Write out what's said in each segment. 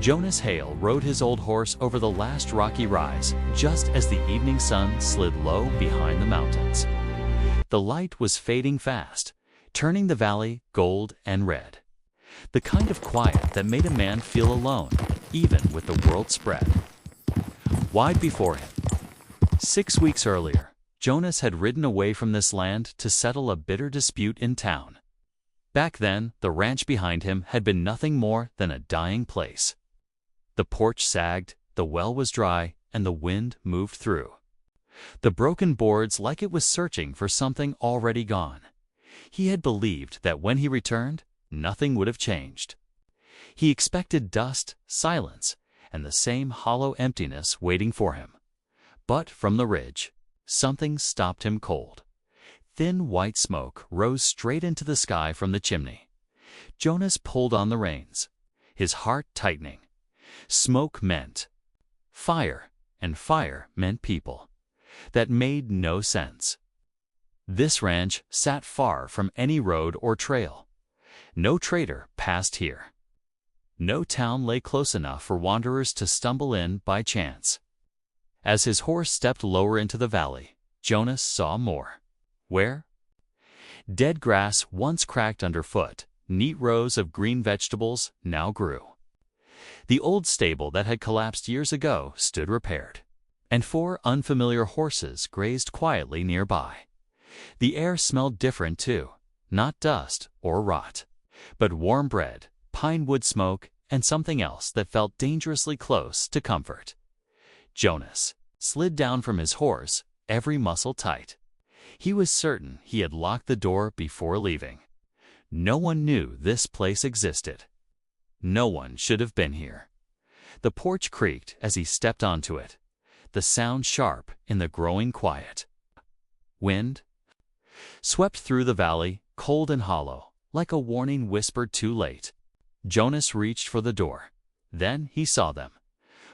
Jonas Hail rode his old horse over the last rocky rise just as the evening sun slid low behind the mountains. The light was fading fast, turning the valley gold and red. The kind of quiet that made a man feel alone, even with the world spread wide before him. 6 weeks earlier, Jonas had ridden away from this land to settle a bitter dispute in town. Back then, the ranch behind him had been nothing more than a dying place. The porch sagged, the well was dry, and the wind moved through the broken boards like it was searching for something already gone. He had believed that when he returned, nothing would have changed. He expected dust, silence, and the same hollow emptiness waiting for him. But from the ridge, something stopped him cold. Thin white smoke rose straight into the sky from the chimney. Jonas pulled on the reins, his heart tightening. Smoke meant fire, and fire meant people. That made no sense. This ranch sat far from any road or trail. No trader passed here. No town lay close enough for wanderers to stumble in by chance. As his horse stepped lower into the valley, Jonas saw more. Where? Dead grass once cracked underfoot, neat rows of green vegetables now grew. The old stable that had collapsed years ago stood repaired, and 4 unfamiliar horses grazed quietly nearby. The air smelled different too, not dust or rot, but warm bread, pine wood smoke, and something else that felt dangerously close to comfort. Jonas slid down from his horse, every muscle tight. He was certain he had locked the door before leaving. No one knew this place existed. No one should have been here. The porch creaked as he stepped onto it, the sound sharp in the growing quiet. Wind swept through the valley, cold and hollow, like a warning whispered too late. Jonas reached for the door. Then he saw them.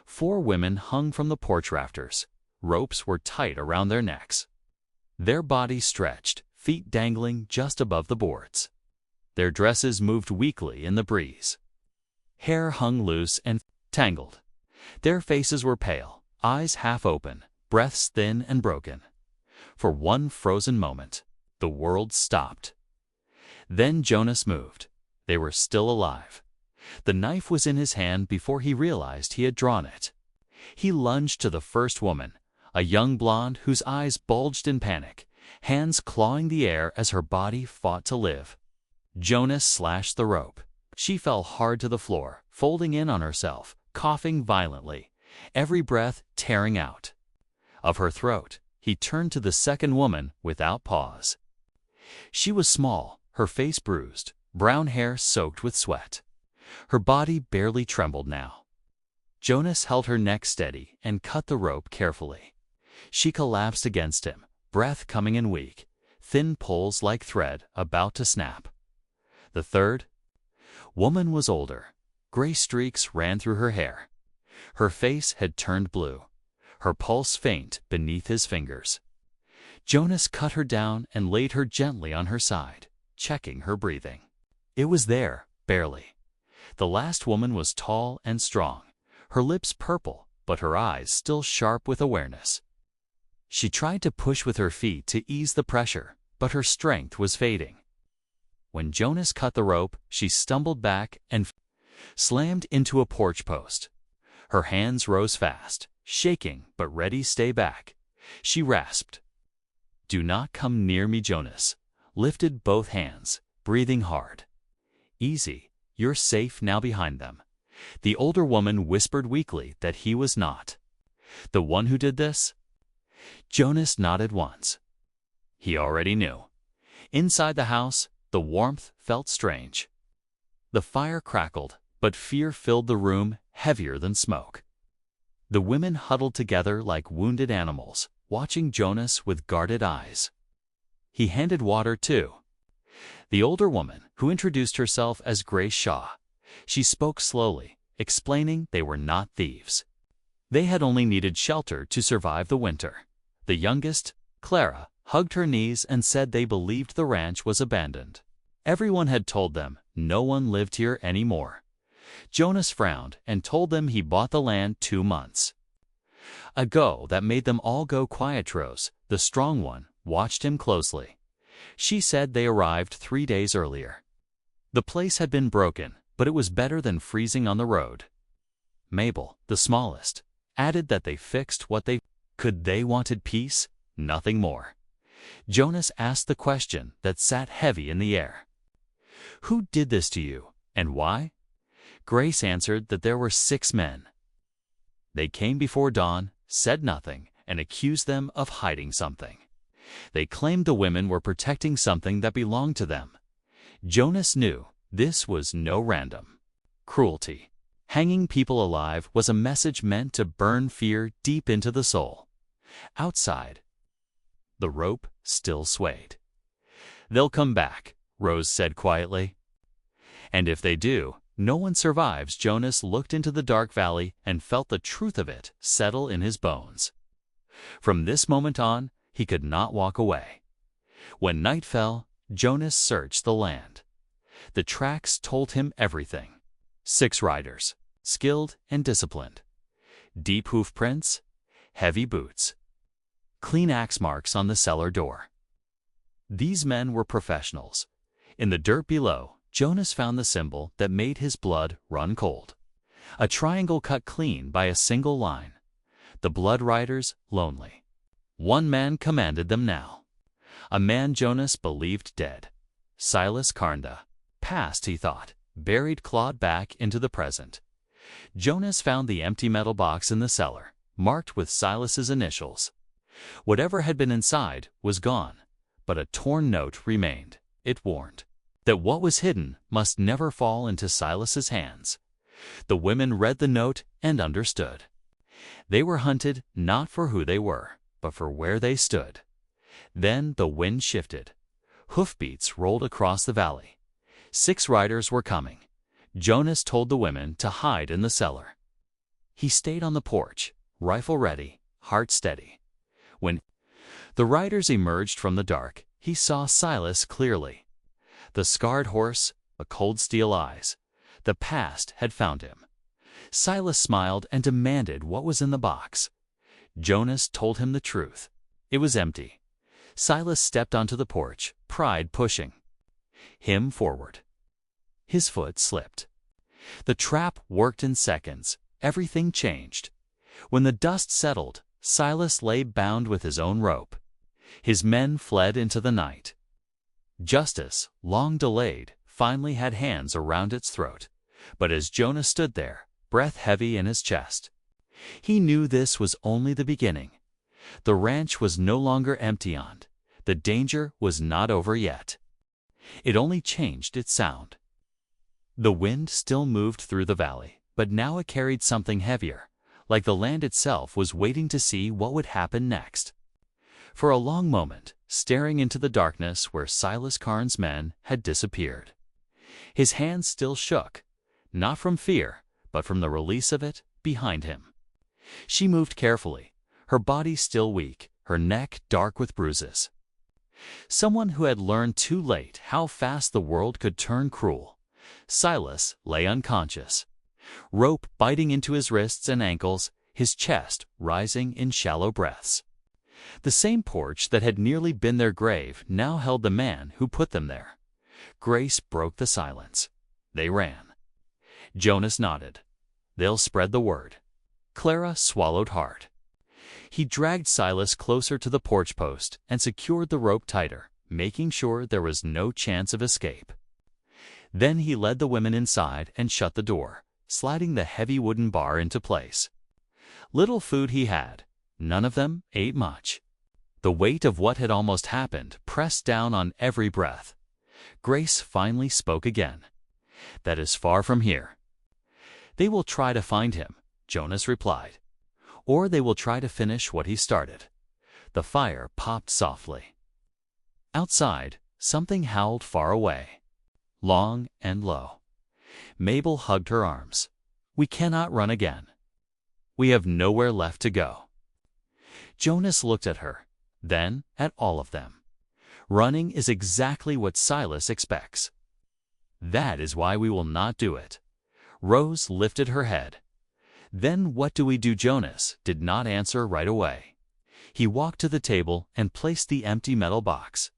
4 women hung from the porch rafters. Ropes were tight around their necks. Their bodies stretched, feet dangling just above the boards. Their dresses moved weakly in the breeze. Hair hung loose and tangled. Their faces were pale, eyes half open, breaths thin and broken. For one frozen moment, the world stopped. Then Jonas moved. They were still alive. The knife was in his hand before he realized he had drawn it. He lunged to the first woman, a young blonde whose eyes bulged in panic, hands clawing the air as her body fought to live. Jonas slashed the rope. She fell hard to the floor, folding in on herself, coughing violently, every breath tearing out of her throat. He turned to the second woman without pause. She was small, her face bruised, brown hair soaked with sweat. Her body barely trembled now. Jonas held her neck steady and cut the rope carefully. She collapsed against him, breath coming in weak, thin pulls like thread about to snap. The third woman was older. Gray streaks ran through her hair. Her face had turned blue, her pulse faint beneath his fingers. Jonas cut her down and laid her gently on her side, checking her breathing. It was there, barely. The last woman was tall and strong, her lips purple, but her eyes still sharp with awareness. She tried to push with her feet to ease the pressure, but her strength was fading. When Jonas cut the rope, she stumbled back and slammed into a porch post. Her hands rose fast, shaking but ready to stay back. She rasped, "Do not come near me," Jonas lifted both hands, breathing hard. "Easy, you're safe now behind them." The older woman whispered weakly that he was not the one who did this. Jonas nodded once. He already knew. Inside the house, the warmth felt strange. The fire crackled, but fear filled the room, heavier than smoke. The women huddled together like wounded animals, watching Jonas with guarded eyes. He handed water too. The older woman, who introduced herself as Grace Shaw, she spoke slowly, explaining they were not thieves. They had only needed shelter to survive the winter. The youngest, Clara, hugged her knees and said they believed the ranch was abandoned. Everyone had told them no one lived here anymore. Jonas frowned and told them he bought the land 2 months ago. That made them all go quiet. Tros, the strong one, watched him closely. She said they arrived 3 days earlier. The place had been broken, but it was better than freezing on the road. Mabel, the smallest, added that they fixed what they could. They wanted peace, nothing more. Jonas asked the question that sat heavy in the air. Who did this to you, and why? Grace answered that there were 6 men. They came before dawn, said nothing, and accused them of hiding something. They claimed the women were protecting something that belonged to them. Jonas knew this was no random cruelty. Hanging people alive was a message meant to burn fear deep into the soul. Outside, the rope still swayed. They'll come back, Rose said quietly. And if they do, no one survives. Jonas looked into the dark valley and felt the truth of it settle in his bones. From this moment on, he could not walk away. When night fell, Jonas searched the land. The tracks told him everything. 6 riders, skilled and disciplined. Deep hoof prints, heavy boots. Clean axe marks on the cellar door. These men were professionals. In the dirt below, Jonas found the symbol that made his blood run cold. A triangle cut clean by a single line. The blood riders, lonely. One man commanded them now. A man Jonas believed dead. Silas Karnda. Past, he thought, buried, clawed back into the present. Jonas found the empty metal box in the cellar, marked with Silas's initials. Whatever had been inside was gone, but a torn note remained. It warned that what was hidden must never fall into Silas's hands. The women read the note and understood. They were hunted not for who they were, but for where they stood. Then the wind shifted. Hoofbeats rolled across the valley. 6 riders were coming. Jonas told the women to hide in the cellar. He stayed on the porch, rifle ready, heart steady. When the riders emerged from the dark, he saw Silas clearly. The scarred horse, the cold steel eyes. The past had found him. Silas smiled and demanded what was in the box. Jonas told him the truth. It was empty. Silas stepped onto the porch, pride pushing him forward. His foot slipped. The trap worked in seconds. Everything changed. When the dust settled, Silas lay bound with his own rope. His men fled into the night. Justice, long delayed, finally had hands around its throat. But as Jonas stood there, breath heavy in his chest, he knew this was only the beginning. The ranch was no longer empty. The danger was not over yet. It only changed its sound. The wind still moved through the valley, but now it carried something heavier, like the land itself was waiting to see what would happen next. For a long moment, staring into the darkness where Silas Karn's men had disappeared. His hands still shook, not from fear, but from the release of it behind him. She moved carefully, her body still weak, her neck dark with bruises. Someone who had learned too late how fast the world could turn cruel. Silas lay unconscious, rope biting into his wrists and ankles, his chest rising in shallow breaths. The same porch that had nearly been their grave now held the man who put them there. Grace broke the silence. They ran. Jonas nodded. They'll spread the word. Clara swallowed hard. He dragged Silas closer to the porch post and secured the rope tighter, making sure there was no chance of escape. Then he led the women inside and shut the door, sliding the heavy wooden bar into place. Little food he had. None of them ate much. The weight of what had almost happened pressed down on every breath. Grace finally spoke again. That is far from here. They will try to find him, Jonas replied. Or they will try to finish what he started. The fire popped softly. Outside, something howled far away, long and low. Mabel hugged her arms. We cannot run again. We have nowhere left to go. Jonas looked at her, then at all of them. Running is exactly what Silas expects. That is why we will not do it. Rose lifted her head. "Then what do we do?" Jonas did not answer right away. He walked to the table and placed the empty metal box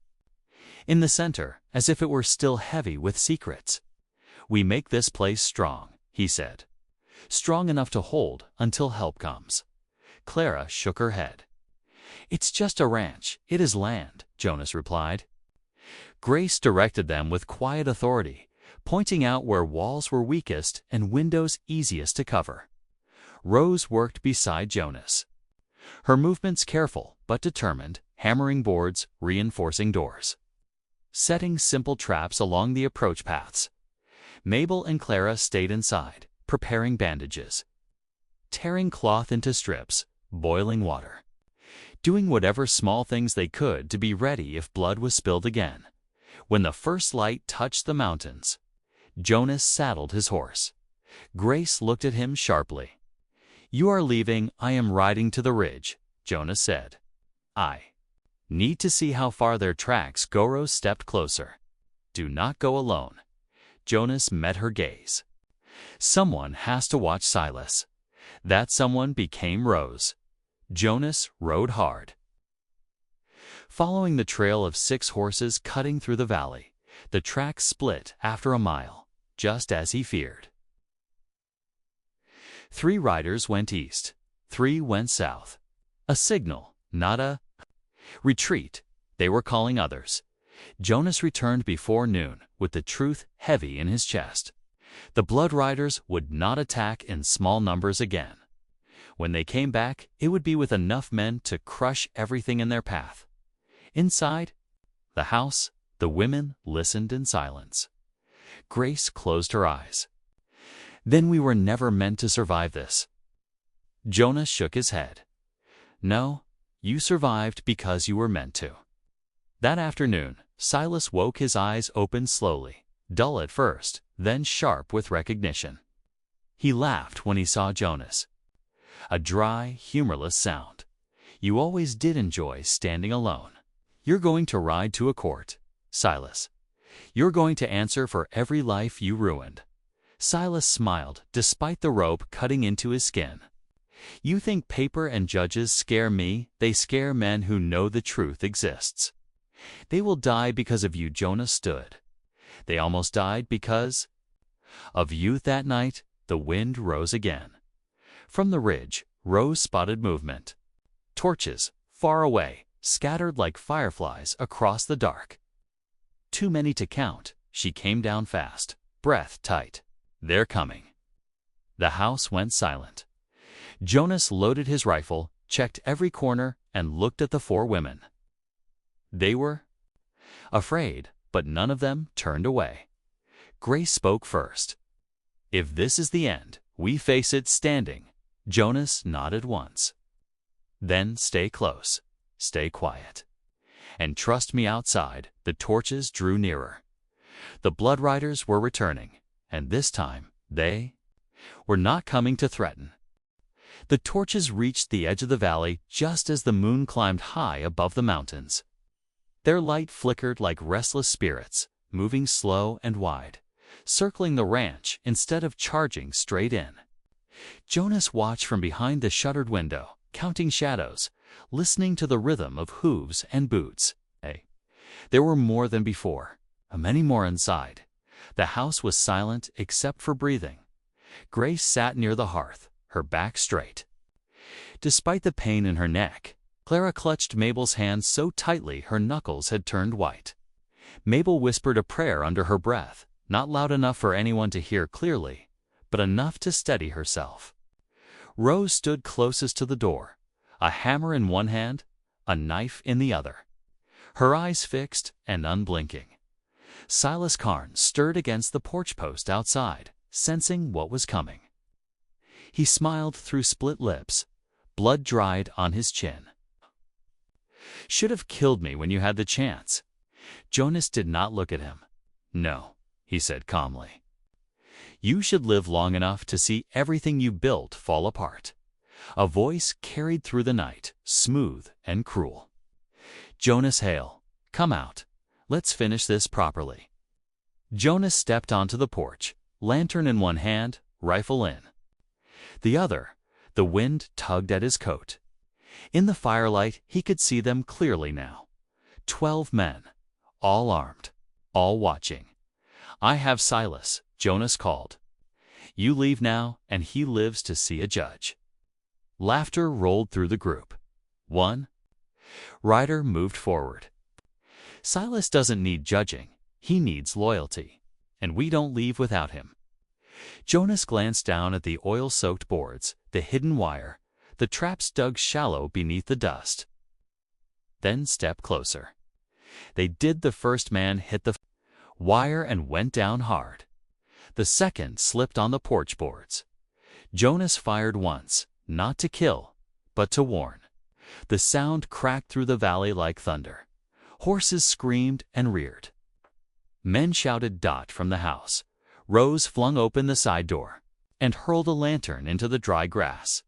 in the center, as if it were still heavy with secrets. "We make this place strong," he said. "Strong enough to hold until help comes." Clara shook her head. "It's just a ranch. It is land," Jonas replied. Grace directed them with quiet authority, pointing out where walls were weakest and windows easiest to cover. Rose worked beside Jonas, her movements careful but determined, hammering boards, reinforcing doors, setting simple traps along the approach paths. Mabel and Clara stayed inside, preparing bandages, tearing cloth into strips, boiling water, doing whatever small things they could to be ready if blood was spilled again. When the first light touched the mountains, Jonas saddled his horse. Grace looked at him sharply. "You are leaving, I am riding to the ridge," Jonas said. "I need to see how far their tracks go." Rose stepped closer. "Do not go alone." Jonas met her gaze. "Someone has to watch Silas." That someone became Rose. Jonas rode hard, following the trail of 6 horses cutting through the valley. The tracks split after a mile, just as he feared. 3 riders went east, 3 went south. A signal, not a retreat. They were calling others. Jonas returned before noon with the truth heavy in his chest. The Blood Riders would not attack in small numbers again. When they came back, it would be with enough men to crush everything in their path. Inside the house, the women listened in silence. Grace closed her eyes. "Then we were never meant to survive this." Jonas shook his head. "No, you survived because you were meant to." That afternoon, Silas woke, his eyes open slowly, dull at first, then sharp with recognition. He laughed when he saw Jonas. A dry, humorless sound. "You always did enjoy standing alone. You're going to ride to a court, Silas. You're going to answer for every life you ruined." Silas smiled, despite the rope cutting into his skin. "You think paper and judges scare me? They scare men who know the truth exists. They will die because of you." Jonas stood. "They almost died because of you." That night, the wind rose again. From the ridge, Rose spotted movement. Torches, far away, scattered like fireflies across the dark. Too many to count. She came down fast, breath tight. "They're coming." The house went silent. Jonas loaded his rifle, checked every corner, and looked at the 4 women. They were afraid, but none of them turned away. Grace spoke first. "If this is the end, we face it standing." Jonas nodded once. "Then stay close, stay quiet, and trust me." Outside, the torches drew nearer. The Blood Riders were returning, and this time they were not coming to threaten. The torches reached the edge of the valley just as the moon climbed high above the mountains. Their light flickered like restless spirits, moving slow and wide, circling the ranch instead of charging straight in. Jonas watched from behind the shuttered window, counting shadows, listening to the rhythm of hooves and boots. There were more than before, many more inside. The house was silent except for breathing. Grace sat near the hearth, her back straight. Despite the pain in her neck, Clara clutched Mabel's hand so tightly her knuckles had turned white. Mabel whispered a prayer under her breath, not loud enough for anyone to hear clearly, but enough to steady herself. Rose stood closest to the door, a hammer in one hand, a knife in the other, her eyes fixed and unblinking. Silas Carnes stirred against the porch post outside, sensing what was coming. He smiled through split lips, blood dried on his chin. "Should have killed me when you had the chance." Jonas did not look at him. "No," he said calmly. "You should live long enough to see everything you built fall apart." A voice carried through the night, smooth and cruel. "Jonas Hail, come out. Let's finish this properly." Jonas stepped onto the porch, lantern in one hand, rifle in. The other, the wind tugged at his coat. In the firelight, he could see them clearly now. 12 men, all armed, all watching. "I have Silas," Jonas called. "You leave now, and he lives to see a judge." Laughter rolled through the group. One rider moved forward. "Silas doesn't need judging. He needs loyalty, and we don't leave without him." Jonas glanced down at the oil-soaked boards, the hidden wire, the traps dug shallow beneath the dust. Then stepped closer. They did. The first man hit the wire and went down hard. The second slipped on the porch boards. Jonas fired once, not to kill, but to warn. The sound cracked through the valley like thunder. Horses screamed and reared. Men shouted "Dot" from the house. Rose flung open the side door and hurled a lantern into the dry grass.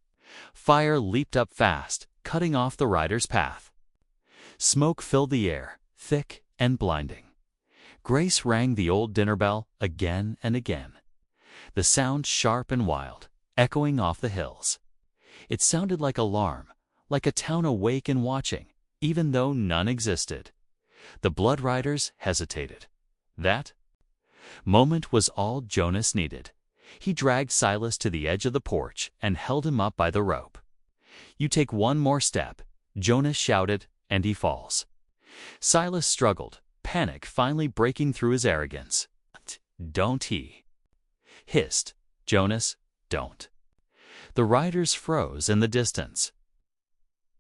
Fire leaped up fast, cutting off the rider's path. Smoke filled the air, thick and blinding. Grace rang the old dinner bell again and again. The sound sharp and wild, echoing off the hills. It sounded like alarm, like a town awake and watching, even though none existed. The blood riders hesitated. That moment was all Jonas needed. He dragged Silas to the edge of the porch and held him up by the rope. "You take one more step," Jonas shouted, "and he falls." Silas struggled, panic finally breaking through his arrogance. "Don't," he hissed. "Jonas, don't." The riders froze in the distance.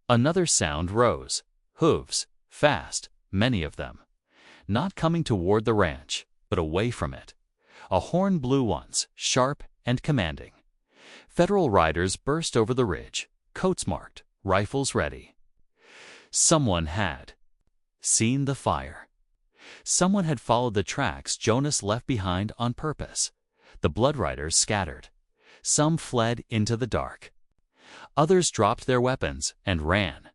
Another sound rose. Hooves, fast, many of them. Not coming toward the ranch, but away from it. A horn blew once, sharp and commanding. Federal riders burst over the ridge, coats marked, rifles ready. Someone had seen the fire. Someone had followed the tracks Jonas left behind on purpose. The blood riders scattered. Some fled into the dark. Others dropped their weapons and ran.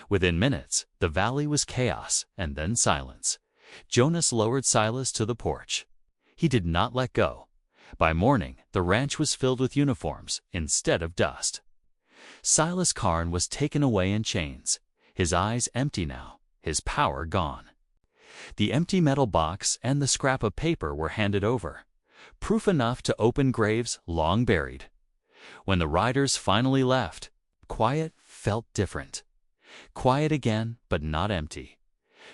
Within minutes, the valley was chaos and then silence. Jonas lowered Silas to the porch. He did not let go. By morning, the ranch was filled with uniforms instead of dust. Silas Karn was taken away in chains, his eyes empty now, his power gone. The empty metal box and the scrap of paper were handed over, proof enough to open graves long buried. When the riders finally left, quiet felt different. Quiet again, but not empty.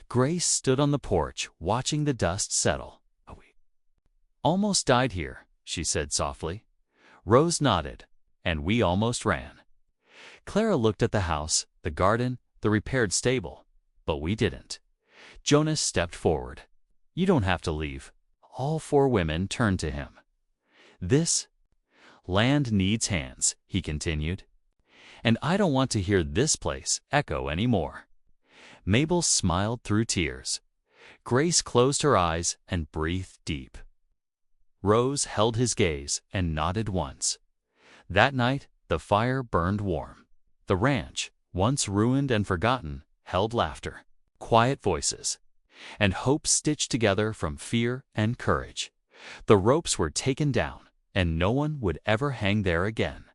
Grace stood on the porch, watching the dust settle. "We almost died here," she said softly. Rose nodded, "And we almost ran." Clara looked at the house, the garden, the repaired stable, but we didn't. Jonas stepped forward. "You don't have to leave." All 4 women turned to him. "This land needs hands," he continued. "And I don't want to hear this place echo anymore." Mabel smiled through tears. Grace closed her eyes and breathed deep. Rose held his gaze and nodded once. That night, the fire burned warm. The ranch, once ruined and forgotten, held laughter, quiet voices, and hope stitched together from fear and courage. The ropes were taken down, and no one would ever hang there again.